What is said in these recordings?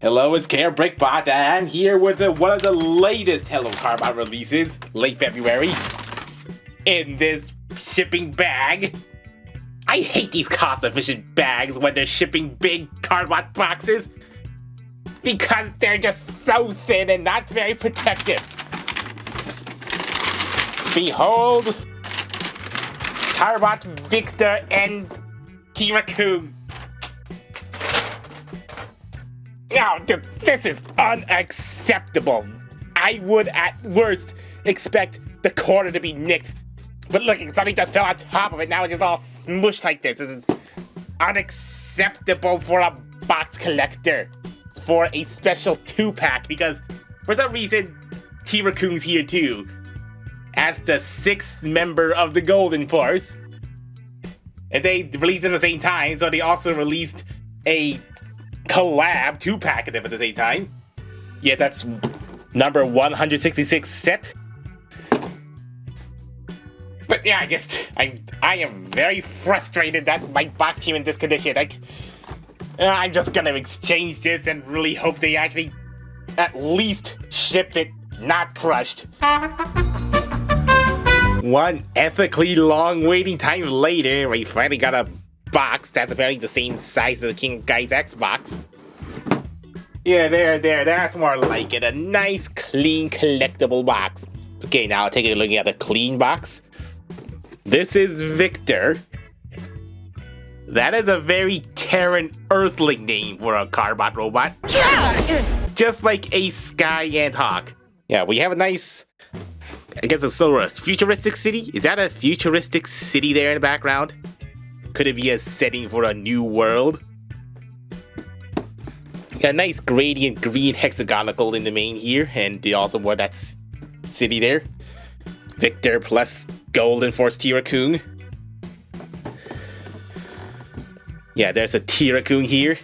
Hello, it's KRBrickBot, and I'm here with one of the latest Carbot releases, late February, in this shipping bag. I hate these cost-efficient bags when they're shipping big Carbot boxes, because they're just so thin and not very protective. Behold, Carbot, Victor, and Tirakoong. No, this is unacceptable. I would at worst expect the corner to be nicked. But look, something just fell on top of it. Now it's just all smushed like this. This is unacceptable for a box collector. It's for a special 2-pack because for some reason Tirakoong's here too. As the 6th member of the Golden Force. And they released at the same time, so they also released a collab 2-pack of them at the same time. Yeah, that's number 166 set. But yeah, I am very frustrated that my box came in this condition. I'm just gonna exchange this and really hope they actually at least ship it not crushed. One epically long waiting time later, we finally got a box that's apparently the same size as the King Guy's Xbox. Yeah, there, that's more like it. A nice, clean, collectible box. Okay, now take a look at the clean box. This is Victor. That is a very Terran Earthling name for a Carbot robot. Just like a Sky and Hawk. Yeah, we have a nice, I guess it's sort of a futuristic city. Is that a futuristic city there in the background? Could it be a setting for a new world? Got a nice gradient green hexagonal in the main here, and they also wore that city there. Victor plus Golden Force Tirakoong. Yeah, there's a Tirakoong here,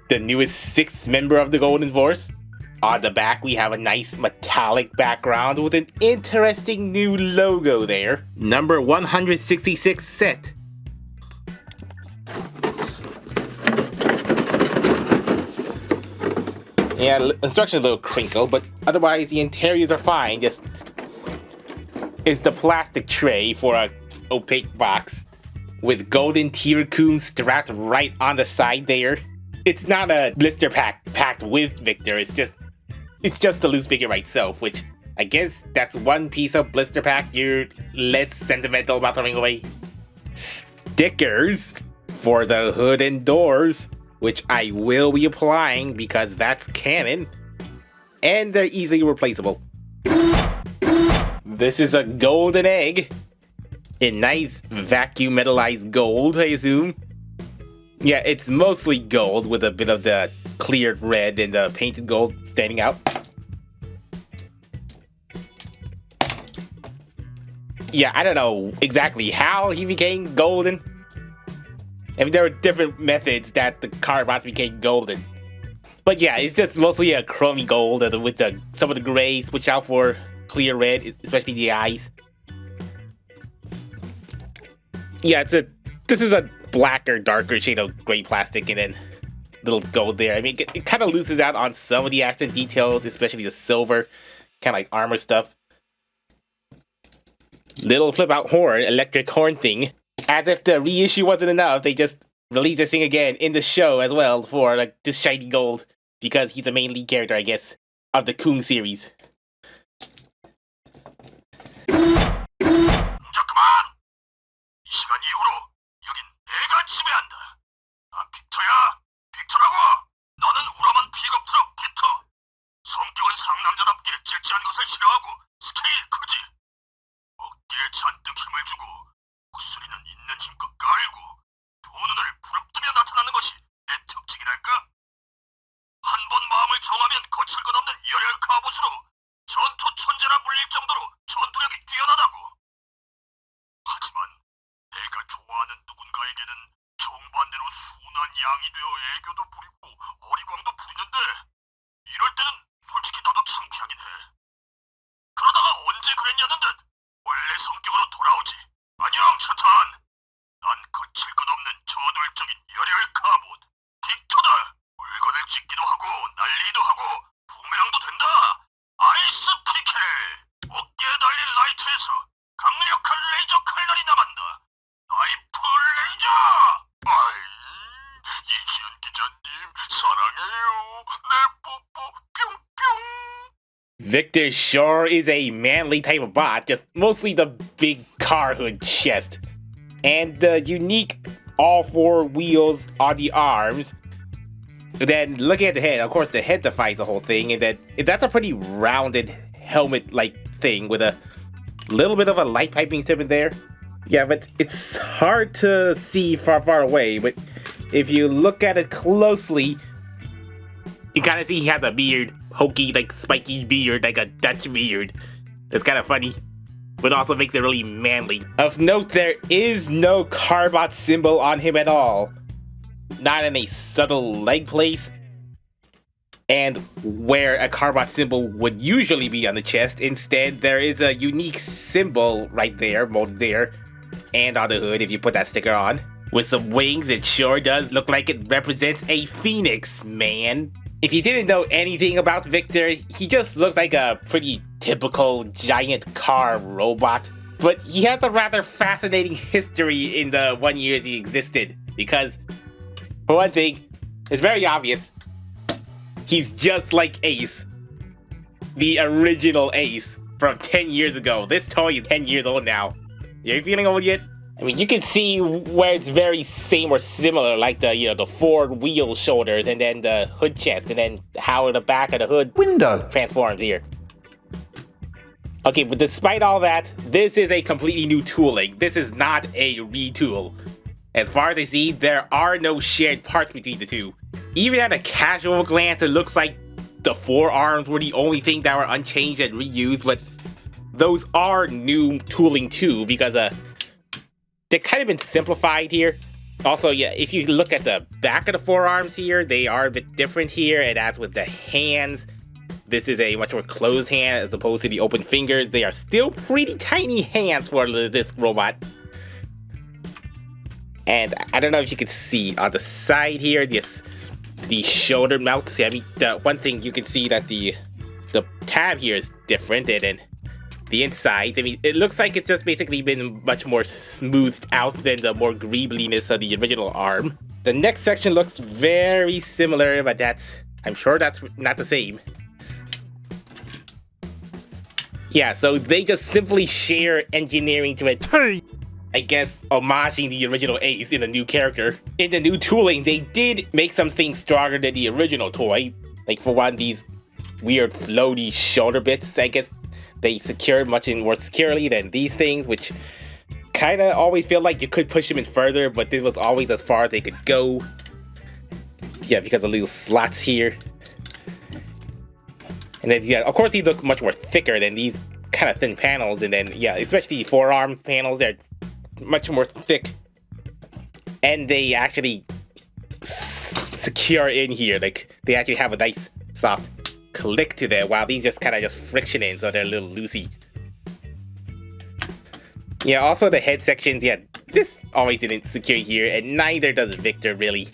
the newest 6th member of the Golden Force. On the back, we have a nice metallic background with an interesting new logo there. Number 166 set. Yeah, instructions a little crinkled, but otherwise the interiors are fine. Just it's the plastic tray for a opaque box with golden Tirakoong strapped right on the side there. It's not a blister pack packed with Victor. It's just the loose figure by itself, which I guess that's one piece of blister pack you're less sentimental about throwing away. Stickers for the hood and doors, which I will be applying because that's canon, and they're easily replaceable. This is a golden egg in nice vacuum metallized gold, I assume. Yeah, it's mostly gold with a bit of the cleared red and the painted gold standing out. Yeah, I don't know exactly how he became golden. I mean, there were different methods that the Carbots became golden. But yeah, it's just mostly a chromey gold with some of the gray switched out for clear red, especially the eyes. Yeah, this is a blacker, darker shade of gray plastic and then little gold there. I mean, it kind of loses out on some of the accent details, especially the silver, kind of like armor stuff. Little flip-out horn, electric horn thing. As if the reissue wasn't enough, they just released this thing again in the show as well for like this shiny gold because he's the main lead character, I guess, of the Koong series. 잠깐만! 이 시간 이후로 여긴 내가 지배한다. 난 빅터야. 빅터라고. 너는 우람한 픽업 트럭 빅터. 성격은 상남자답게 째째한 것을 싫어하고 스케일이 크지. 어깨에 잔뜩 힘을 주고 목소리는 있는 힘껏 깔고 두 눈을 부릅뜨며 나타나는 것이 내 특징이랄까? 한 번 마음을 정하면 거칠 것 없는 열혈 카봇으로 전투 천재라 불릴 정도로 전투력이 뛰어나다고. 하지만 내가 좋아하는 누군가에게는 정반대로 순한 양이 되어 애교도 부리고 어리광도 부리는데 이럴 때는 솔직히 나도 창피하긴 해. 그러다가 언제 그랬냐는 듯 원래 성격으로 돌아오지. 안녕, 차탄. 난 거칠 것 없는 저돌적인 열혈 카봇 빅터다. 물건을 찢기도 하고 난리 Victor sure is a manly type of bot, just mostly the big car hood chest. And the unique all four wheels on the arms. And then looking at the head, of course the head defines the whole thing, and then that's a pretty rounded helmet-like thing with a little bit of a light piping strip in there. Yeah, but it's hard to see far away, but if you look at it closely, you kind of see he has a beard, hokey, like spiky beard, like a Dutch beard. That's kind of funny, but also makes it really manly. Of note, there is no Carbot symbol on him at all. Not in a subtle leg place. And where a Carbot symbol would usually be on the chest, instead there is a unique symbol right there, molded there, and on the hood if you put that sticker on. With some wings, it sure does look like it represents a phoenix, man. If you didn't know anything about Victor, he just looks like a pretty typical giant car robot. But he has a rather fascinating history in the 1 year he existed, because, for one thing, it's very obvious. He's just like Ace, the original Ace from 10 years ago. This toy is 10 years old now. You feeling old yet? I mean, you can see where it's very same or similar, like the four wheel shoulders, and then the hood chest, and then how the back of the hood window transforms here. Okay, but despite all that, this is a completely new tooling. This is not a retool. As far as I see, there are no shared parts between the two. Even at a casual glance, it looks like the forearms were the only thing that were unchanged and reused, but those are new tooling too, because they've kind of been simplified here. Also, yeah, if you look at the back of the forearms here, they are a bit different here, and as with the hands, this is a much more closed hand as opposed to the open fingers. They are still pretty tiny hands for this robot. And I don't know if you can see on the side here, the shoulder mounts. I mean, the one thing you can see that the tab here is different, and then the inside, I mean, it looks like it's just basically been much more smoothed out than the more greebliness of the original arm. The next section looks very similar, but I'm sure that's not the same. Yeah, so they just simply share engineering to it. I guess homaging the original Ace in a new character. In the new tooling, they did make some things stronger than the original toy. Like for one, these weird floaty shoulder bits, I guess they secured much more securely than these things, which kind of always feel like you could push them in further, but this was always as far as they could go. Yeah, because of little slots here. And then, yeah, of course, these look much more thicker than these kind of thin panels, and then, yeah, especially the forearm panels, they're much more thick, and they actually secure in here. Like, they actually have a nice soft click to them, while these just kind of just friction in, so they're a little loosey. Yeah, also the head sections, yeah, this always didn't secure here, and neither does Victor, really.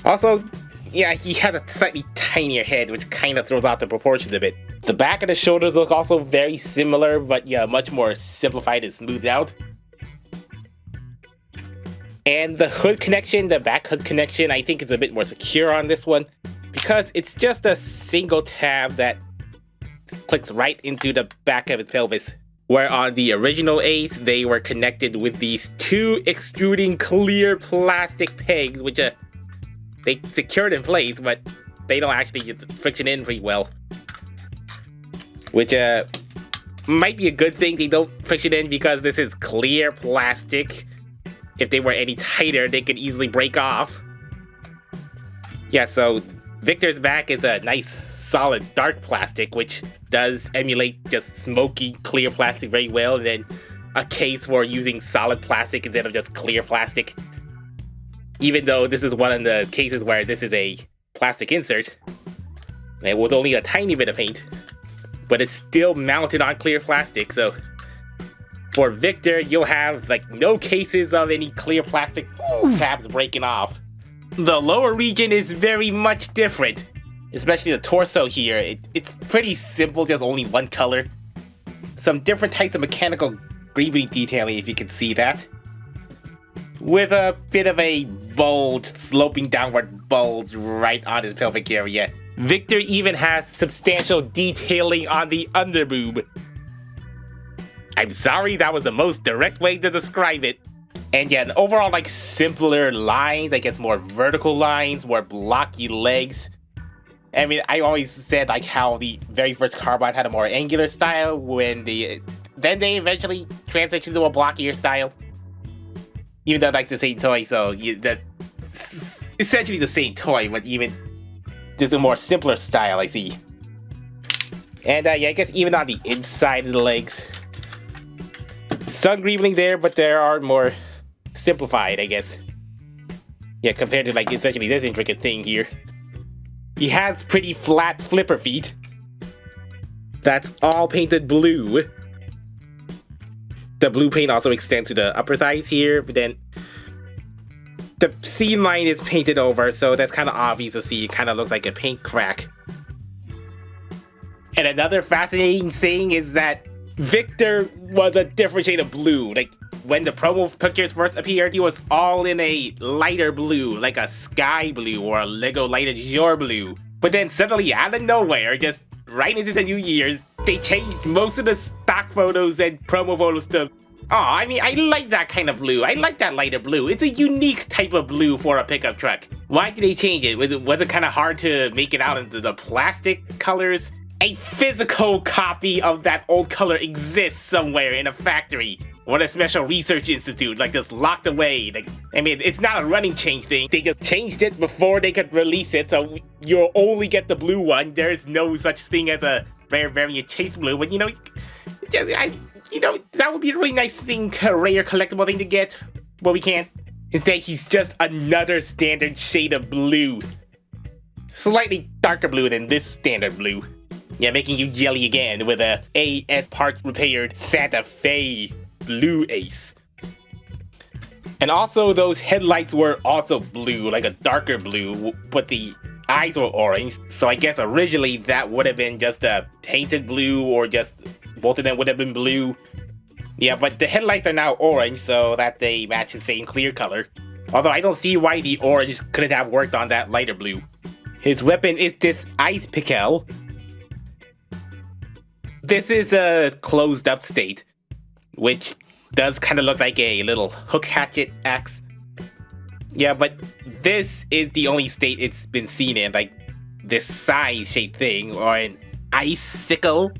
Also, yeah, he has a slightly tinier head, which kind of throws out the proportions a bit. The back of the shoulders look also very similar, but yeah, much more simplified and smoothed out. And the hood connection, the back hood connection, I think is a bit more secure on this one, because it's just a single tab that clicks right into the back of its pelvis. Where on the original Ace, they were connected with these two extruding clear plastic pegs, which they secured in place, but they don't actually get the friction in pretty well. Which might be a good thing they don't friction in, because this is clear plastic. If they were any tighter, they could easily break off. Yeah, so Victor's back is a nice solid dark plastic, which does emulate just smoky clear plastic very well, and then a case for using solid plastic instead of just clear plastic. Even though this is one of the cases where this is a plastic insert, and with only a tiny bit of paint, but it's still mounted on clear plastic, so for Victor, you'll have like no cases of any clear plastic tabs breaking off. The lower region is very much different, especially the torso here. It's pretty simple, just only one color. Some different types of mechanical greebly detailing, if you can see that, with a bit of a bulge, sloping downward bulge right on his pelvic area. Victor even has substantial detailing on the underboob. I'm sorry, that was the most direct way to describe it. And yeah, an overall like simpler lines, I guess more vertical lines, more blocky legs. I mean, I always said like how the very first Carbot had a more angular style then they eventually transitioned to a blockier style. Even though like the same toy, so that's essentially the same toy, but even there's a more simpler style I see. And yeah, I guess even on the inside of the legs, some greebling there, but there are more simplified, I guess. Yeah, compared to like essentially this intricate thing here. He has pretty flat flipper feet. That's all painted blue. The blue paint also extends to the upper thighs here, but then the seam line is painted over, so that's kind of obvious to see. It kind of looks like a paint crack. And another fascinating thing is that Victor was a different shade of blue. Like, when the promo pictures first appeared, he was all in a lighter blue, like a sky blue or a Lego Light Azure blue. But then suddenly, out of nowhere, just right into the New Year's, they changed most of the stock photos and promo photos to... Aw, I mean, I like that kind of blue. I like that lighter blue. It's a unique type of blue for a pickup truck. Why did they change it? Was it kind of hard to make it out into the plastic colors? A physical copy of that old color exists somewhere in a factory or a special research institute, like just locked away. Like, I mean, it's not a running change thing. They just changed it before they could release it, so you'll only get the blue one. There's no such thing as a rare variant chase blue, but you know, that would be a really nice thing, a rare collectible thing to get, but we can't. Instead, he's just another standard shade of blue. Slightly darker blue than this standard blue. Yeah, making you jelly again with a AS Parts repaired Santa Fe blue ace. And also those headlights were also blue, like a darker blue, but the eyes were orange. So I guess originally that would have been just a painted blue, or just both of them would have been blue. Yeah, but the headlights are now orange so that they match the same clear color. Although I don't see why the orange couldn't have worked on that lighter blue. His weapon is this ice pickle. This is a closed up state, which does kind of look like a little hook hatchet axe. Yeah, but this is the only state it's been seen in, like this size shaped thing, or an icicle.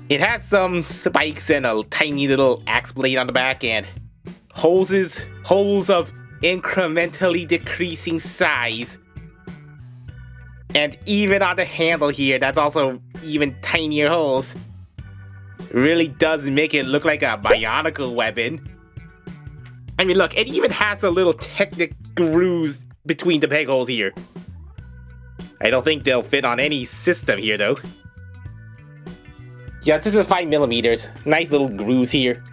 It has some spikes and a tiny little axe blade on the back, and holes of incrementally decreasing size. And even on the handle here, that's also even tinier holes. Really does make it look like a bionicle weapon. I mean, look, it even has a little Technic grooves between the peg holes here. I don't think they'll fit on any system here, though. Yeah, this is 5mm. Nice little grooves here.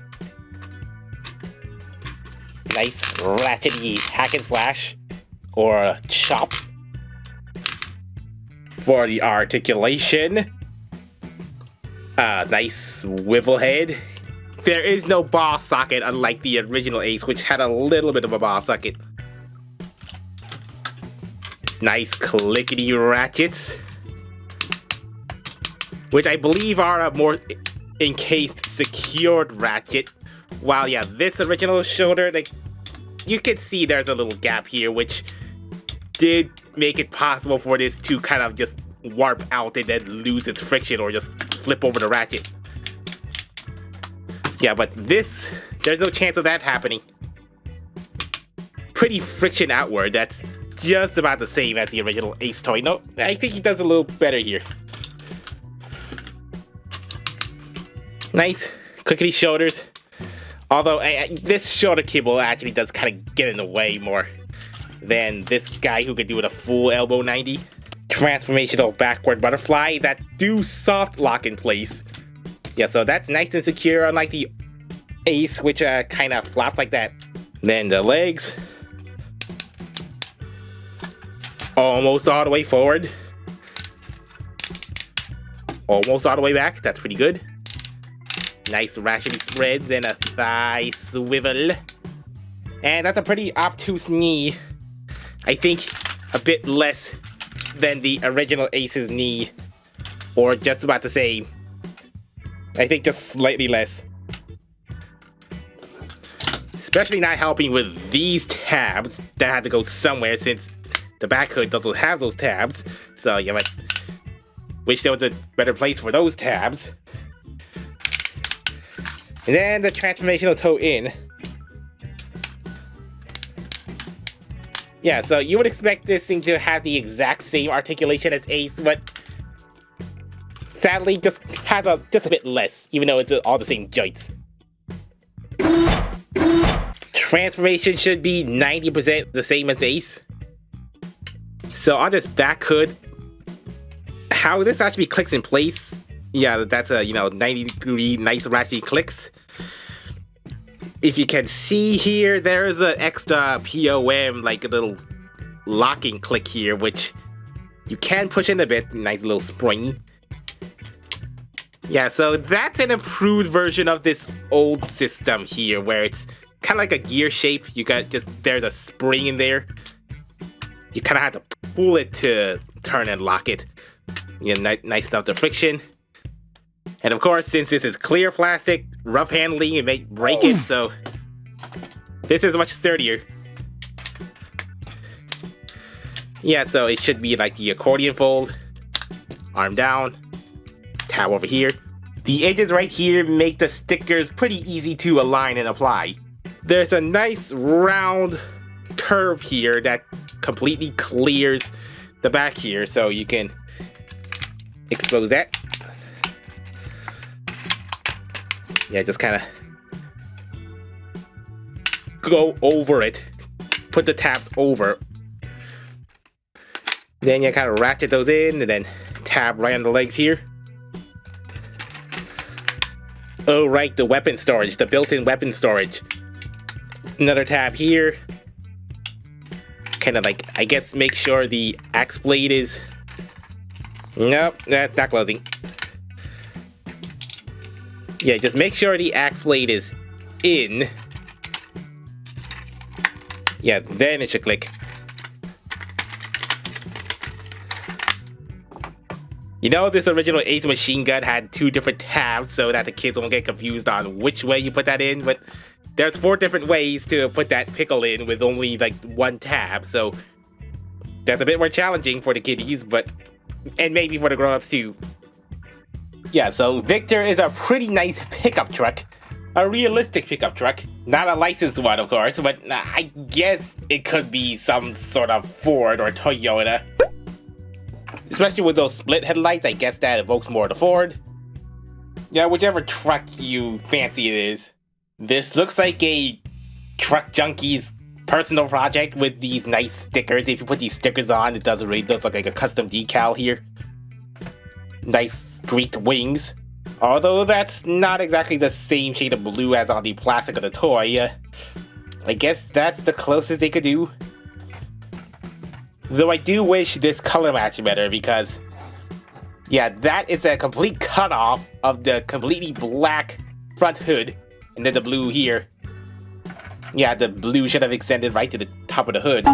Nice ratchety hack and slash. Or a chop. For the articulation. Nice swivel head. There is no ball socket, unlike the original Ace, which had a little bit of a ball socket. Nice clickety ratchets, which I believe are a more encased, secured ratchet. While yeah, this original shoulder, like, you can see there's a little gap here, which did make it possible for this to kind of just warp out and then lose its friction or just slip over the ratchet. Yeah, but this, there's no chance of that happening. Pretty friction outward, that's just about the same as the original Ace toy. No, I think he does a little better here. Nice, clickety shoulders. Although this shoulder kibble actually does kind of get in the way more than this guy who could do it a full elbow 90. Transformational backward butterfly that do soft lock in place. Yeah, so that's nice and secure, unlike the Ace, which kind of flops like that. Then the legs. Almost all the way forward. Almost all the way back, that's pretty good. Nice ratchety spreads and a thigh swivel. And that's a pretty obtuse knee. I think a bit less than the original Ace's knee, or just about the same. I think just slightly less. Especially not helping with these tabs that had to go somewhere since the back hood doesn't have those tabs. So yeah, but wish there was a better place for those tabs. And then the transformational toe in. Yeah, so you would expect this thing to have the exact same articulation as Ace, but sadly just has just a bit less, even though it's all the same joints. Transformation should be 90% the same as Ace. So on this back hood, how this actually clicks in place, yeah, that's a 90-degree nice ratchet clicks. If you can see here, there's an extra POM, like a little locking click here, which you can push in a bit, nice little springy. Yeah, so that's an improved version of this old system here, where it's kind of like a gear shape. You got there's a spring in there. You kind of have to pull it to turn and lock it. Yeah, nice enough to friction. And of course, since this is clear plastic, rough handling, it may break it, so this is much sturdier. Yeah, so it should be like the accordion fold, arm down, tab over here. The edges right here make the stickers pretty easy to align and apply. There's a nice round curve here that completely clears the back here, so you can expose that. Yeah, just kind of go over it. Put the tabs over. Then you kind of ratchet those in and then tab right on the legs here. Oh, right, the weapon storage, the built-in weapon storage. Another tab here. Kind of like, I guess, make sure the axe blade is... Nope, that's not closing. Yeah, just make sure the axe blade is in. Yeah, then it should click. You know, this original Ace machine gun had 2 different tabs so that the kids won't get confused on which way you put that in, but there's 4 different ways to put that pickle in with only like 1 tab, so that's a bit more challenging for the kiddies, but and maybe for the grown-ups too. Yeah, so Victor is a pretty nice pickup truck. A realistic pickup truck. Not a licensed one, of course, but I guess it could be some sort of Ford or Toyota. Especially with those split headlights, I guess that evokes more of the Ford. Yeah, whichever truck you fancy it is. This looks like a truck junkie's personal project with these nice stickers. If you put these stickers on, it does really look like a custom decal here. Nice streaked wings. Although that's not exactly the same shade of blue as on the plastic of the toy. I guess that's the closest they could do. Though I do wish this color matched better because, yeah, that is a complete cutoff of the completely black front hood. And then the blue here. Yeah, the blue should have extended right to the top of the hood.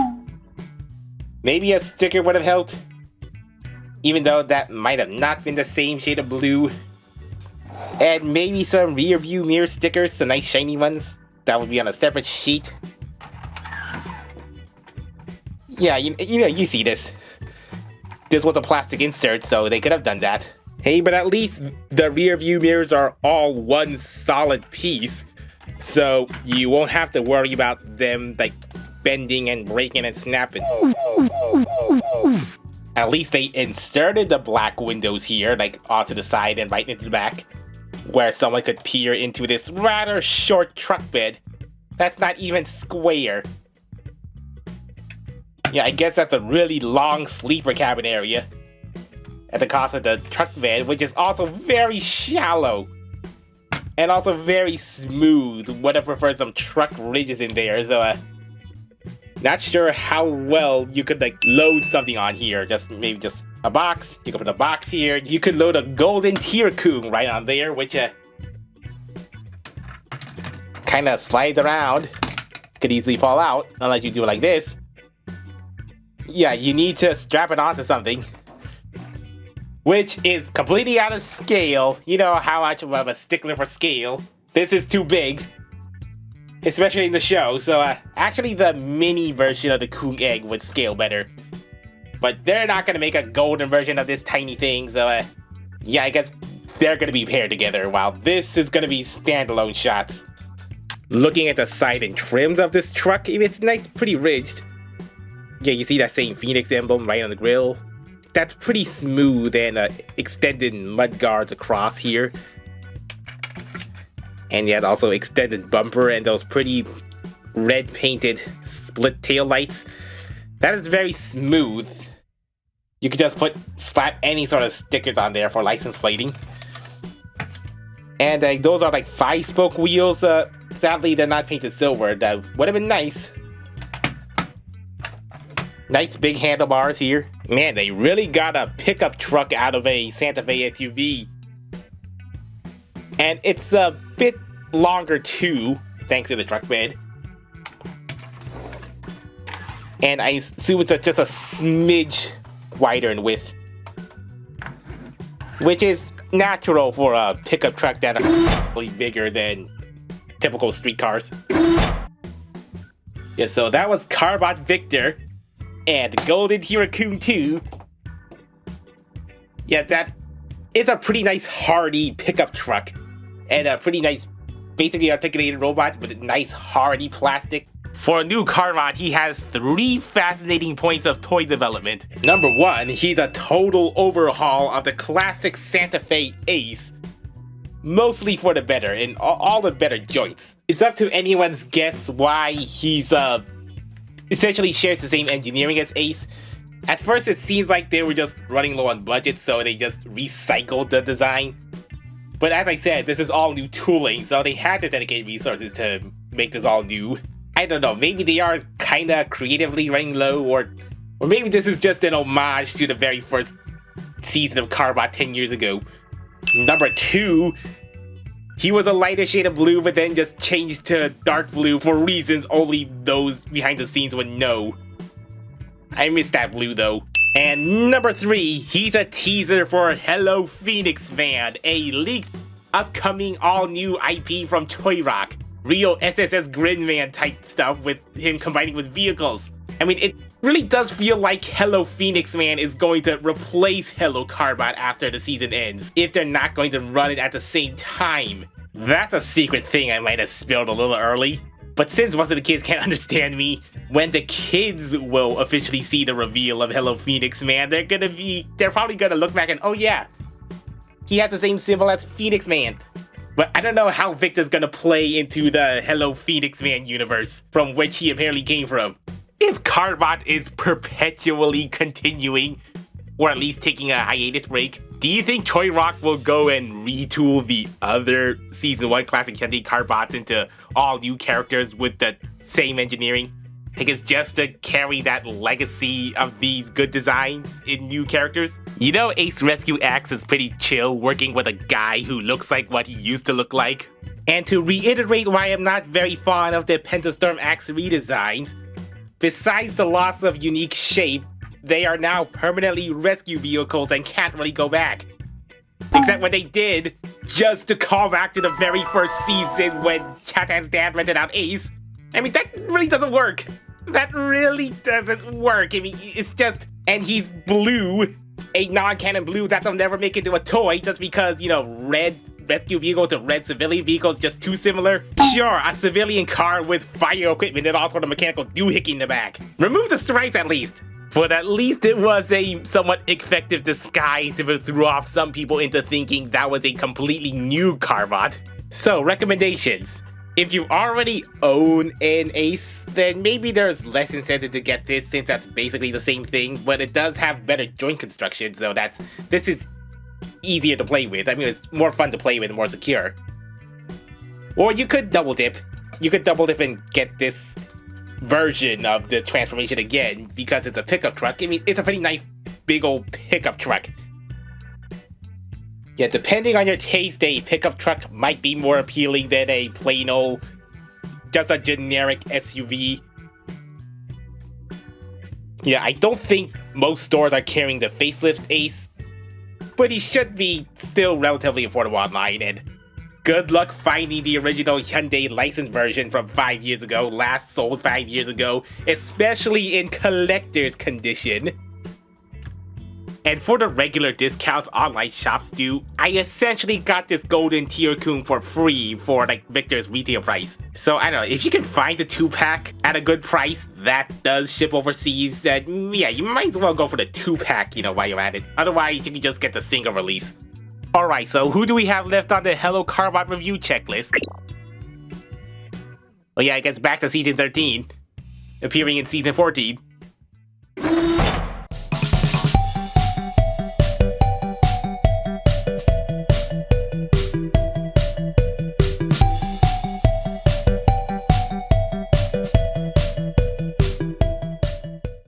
Maybe a sticker would have helped. Even though that might have not been the same shade of blue. And maybe some rear view mirror stickers, some nice shiny ones. That would be on a separate sheet. Yeah, you see this. This was a plastic insert, so they could have done that. Hey, but at least the rear view mirrors are all one solid piece. So you won't have to worry about them like bending and breaking and snapping. At least they inserted the black windows here, like off to the side and right into the back, where someone could peer into this rather short truck bed that's not even square. Yeah, I guess that's a really long sleeper cabin area at the cost of the truck bed, which is also very shallow and also very smooth. Would have preferred some truck ridges in there, so not sure how well you could like load something on here. Maybe just a box. You could put a box here. You could load a golden Tirakoong right on there, which kind of slides around. Could easily fall out unless you do it like this. yeah, you need to strap it onto something, which is completely out of scale. You know how much of a stickler for scale. This is too big, especially in the show. So actually the mini version of the Koong egg would scale better. But they're not going to make a golden version of this tiny thing, so yeah, I guess they're going to be paired together, while this is going to be standalone shots. Looking at the side and trims of this truck, it's nice, pretty ridged. Yeah, you see that same Phoenix emblem right on the grill. That's pretty smooth, and extended mud guards across here. And yeah, also extended bumper and those pretty red painted split tail lights. That is very smooth. You could just slap any sort of stickers on there for license plating. And those are like 5-spoke wheels. Sadly, they're not painted silver. That would have been nice. Nice big handlebars here. Man, they really got a pickup truck out of a Santa Fe SUV. And it's a bit longer too, thanks to the truck bed. And I assume it's just a smidge wider in width, which is natural for a pickup truck that are probably bigger than typical street cars. Yeah, so that was Carbot Victor and Golden Tirakoong 2. Yeah, that is a pretty nice hardy pickup truck and a pretty nice basically articulated robot with nice hardy plastic. For a new Carbot, he has 3 fascinating points of toy development. Number 1, he's a total overhaul of the classic Santa Fe Ace. Mostly for the better, in all the better joints. It's up to anyone's guess why he's essentially shares the same engineering as Ace. At first it seems like they were just running low on budget, so they just recycled the design. But as I said, this is all new tooling, so they had to dedicate resources to make this all new. I don't know, maybe they are kinda creatively running low, or maybe this is just an homage to the very first season of Carbot 10 years ago. Number 2, he was a lighter shade of blue, but then just changed to dark blue for reasons only those behind the scenes would know. I miss that blue though. And number 3, he's a teaser for Hello Phoenix Van, a leaked upcoming all-new IP from Toy Rock. Real SSS Gridman type stuff with him combining with vehicles. I mean, it really does feel like Hello Phoenix Man is going to replace Hello Carbot after the season ends, if they're not going to run it at the same time. That's a secret thing I might have spilled a little early. But since most of the kids can't understand me, when the kids will officially see the reveal of Hello Phoenix Man, they're probably gonna look back and, oh yeah, he has the same symbol as Phoenix Man. But I don't know how Victor's gonna play into the Hello Phoenix Man universe from which he apparently came from. If Carbot is perpetually continuing, or at least taking a hiatus break, do you think Toy Rock will go and retool the other Season 1 Classic Candy Carbots into all new characters with the same engineering? I guess just to carry that legacy of these good designs in new characters? You know Ace Rescue X is pretty chill working with a guy who looks like what he used to look like. And to reiterate why I'm not very fond of the Pentastorm X redesigns, besides the loss of unique shape, they are now permanently rescue vehicles and can't really go back. Except when they did, just to call back to the very first season when Chatan's dad rented out Ace. I mean, that really doesn't work. That really doesn't work. I mean, it's just... And he's blue, a non-canon blue that'll never make into a toy just because, you know, red rescue vehicle to red civilian vehicle is just too similar. Sure, a civilian car with fire equipment and all sort of mechanical doohickey in the back. Remove the stripes at least. But at least it was a somewhat effective disguise if it threw off some people into thinking that was a completely new Carbot. So, recommendations. If you already own an Ace, then maybe there's less incentive to get this since that's basically the same thing, but it does have better joint construction, so this is easier to play with. I mean, it's more fun to play with and more secure. Or you could double dip. You could double dip and get this version of the transformation again because it's a pickup truck. I mean, it's a pretty nice big old pickup truck. Yeah, depending on your taste, a pickup truck might be more appealing than a plain old, just a generic SUV. Yeah, I don't think most stores are carrying the facelift Ace, but he should be still relatively affordable online, and good luck finding the original Hyundai licensed version from 5 years ago, last sold 5 years ago, especially in collector's condition. And for the regular discounts online shops do, I essentially got this golden Tirakoong for free for like Victor's retail price. So I don't know, if you can find the 2-pack at a good price that does ship overseas, yeah, you might as well go for the 2-pack, while you're at it. Otherwise, you can just get the single release. Alright, so who do we have left on the Carbot review checklist? Oh yeah, it gets back to Season 13, appearing in Season 14.